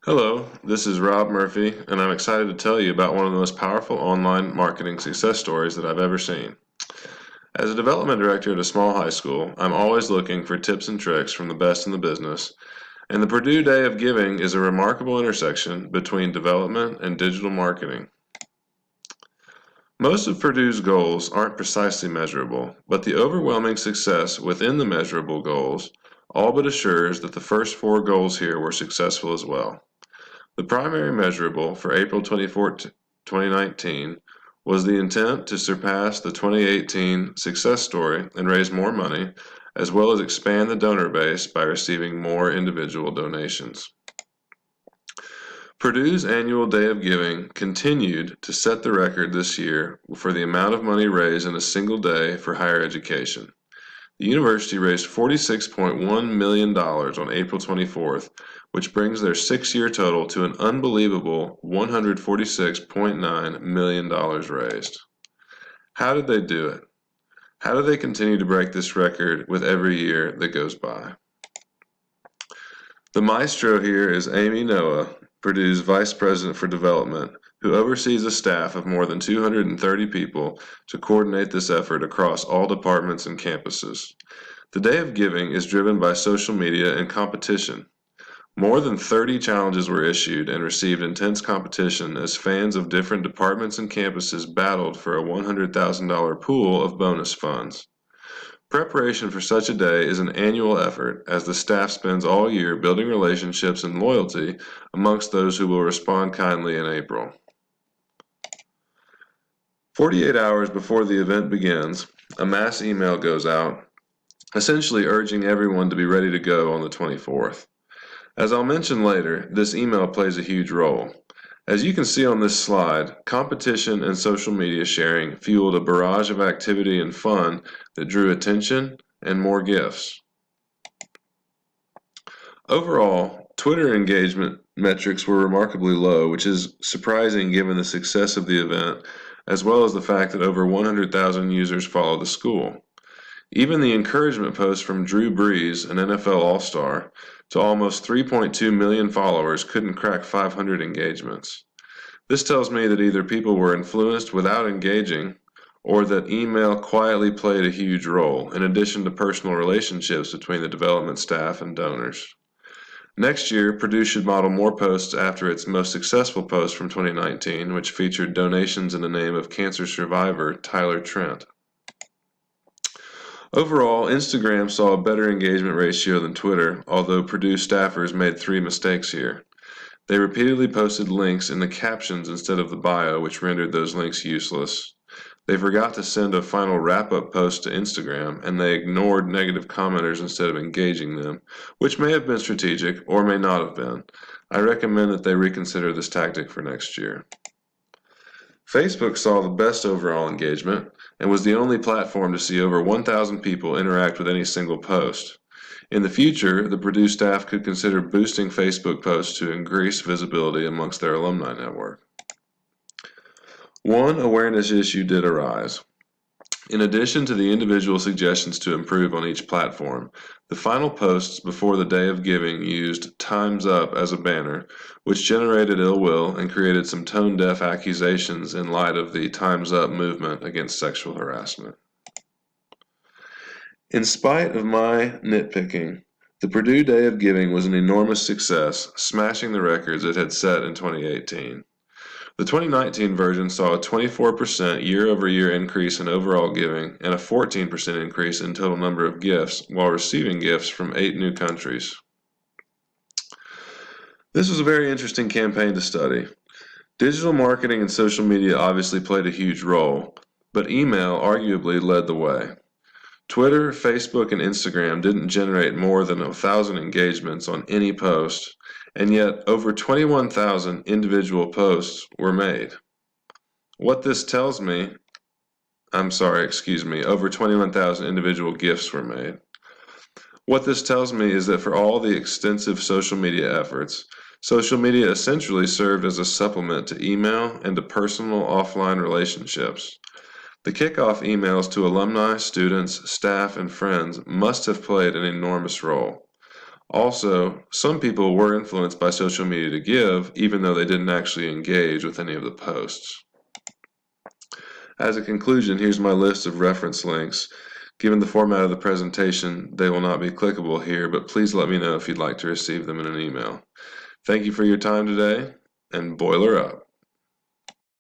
Hello, this is Rob Murphy, and I'm excited to tell you about one of the most powerful online marketing success stories that I've ever seen. As a development director at a small high school, I'm always looking for tips and tricks from the best in the business, and the Purdue Day of Giving is a remarkable intersection between development and digital marketing. Most of Purdue's goals aren't precisely measurable, but the overwhelming success within the measurable goals all but assures that the first four goals here were successful as well. The primary measurable for April 24, 2019 was the intent to surpass the 2018 success story and raise more money, as well as expand the donor base by receiving more individual donations. Purdue's annual Day of Giving continued to set the record this year for the amount of money raised in a single day for higher education. The university raised $46.1 million on April 24th, which brings their six-year total to an unbelievable $146.9 million raised. How did they do it? How do they continue to break this record with every year that goes by? The maestro here is Amy Noah, Purdue's Vice President for Development, who oversees a staff of more than 230 people to coordinate this effort across all departments and campuses. The Day of Giving is driven by social media and competition. More than 30 challenges were issued and received intense competition as fans of different departments and campuses battled for a $100,000 pool of bonus funds. Preparation for such a day is an annual effort as the staff spends all year building relationships and loyalty amongst those who will respond kindly in April. 48 hours before the event begins, a mass email goes out, essentially urging everyone to be ready to go on the 24th. As I'll mention later, this email plays a huge role. As you can see on this slide, competition and social media sharing fueled a barrage of activity and fun that drew attention and more gifts. Overall, Twitter engagement metrics were remarkably low, which is surprising given the success of the event, as well as the fact that over 100,000 users follow the school. Even the encouragement post from Drew Brees, an NFL All-Star, to almost 3.2 million followers couldn't crack 500 engagements. This tells me that either people were influenced without engaging, or that email quietly played a huge role, in addition to personal relationships between the development staff and donors. Next year, Purdue should model more posts after its most successful post from 2019, which featured donations in the name of cancer survivor Tyler Trent. Overall, Instagram saw a better engagement ratio than Twitter, although Purdue staffers made 3 mistakes here. They repeatedly posted links in the captions instead of the bio, which rendered those links useless. They forgot to send a final wrap-up post to Instagram, and they ignored negative commenters instead of engaging them, which may have been strategic or may not have been. I recommend that they reconsider this tactic for next year. Facebook saw the best overall engagement and was the only platform to see over 1,000 people interact with any single post. In the future, the Purdue staff could consider boosting Facebook posts to increase visibility amongst their alumni network. One awareness issue did arise. In addition to the individual suggestions to improve on each platform, the final posts before the Day of Giving used "Time's Up" as a banner, which generated ill will and created some tone-deaf accusations in light of the Time's Up movement against sexual harassment. In spite of my nitpicking, the Purdue Day of Giving was an enormous success, smashing the records it had set in 2018. The 2019 version saw a 24% year-over-year increase in overall giving and a 14% increase in total number of gifts while receiving gifts from 8 new countries. This was a very interesting campaign to study. Digital marketing and social media obviously played a huge role, but email arguably led the way. Twitter, Facebook, and Instagram didn't generate more than 1,000 engagements on any post, and yet over 21,000 individual posts were made. Over 21,000 individual gifts were made. What this tells me is that for all the extensive social media efforts, social media essentially served as a supplement to email and to personal offline relationships. The kickoff emails to alumni, students, staff, and friends must have played an enormous role. Also, some people were influenced by social media to give, even though they didn't actually engage with any of the posts. As a conclusion, here's my list of reference links. Given the format of the presentation, they will not be clickable here, but please let me know if you'd like to receive them in an email. Thank you for your time today, and boiler up.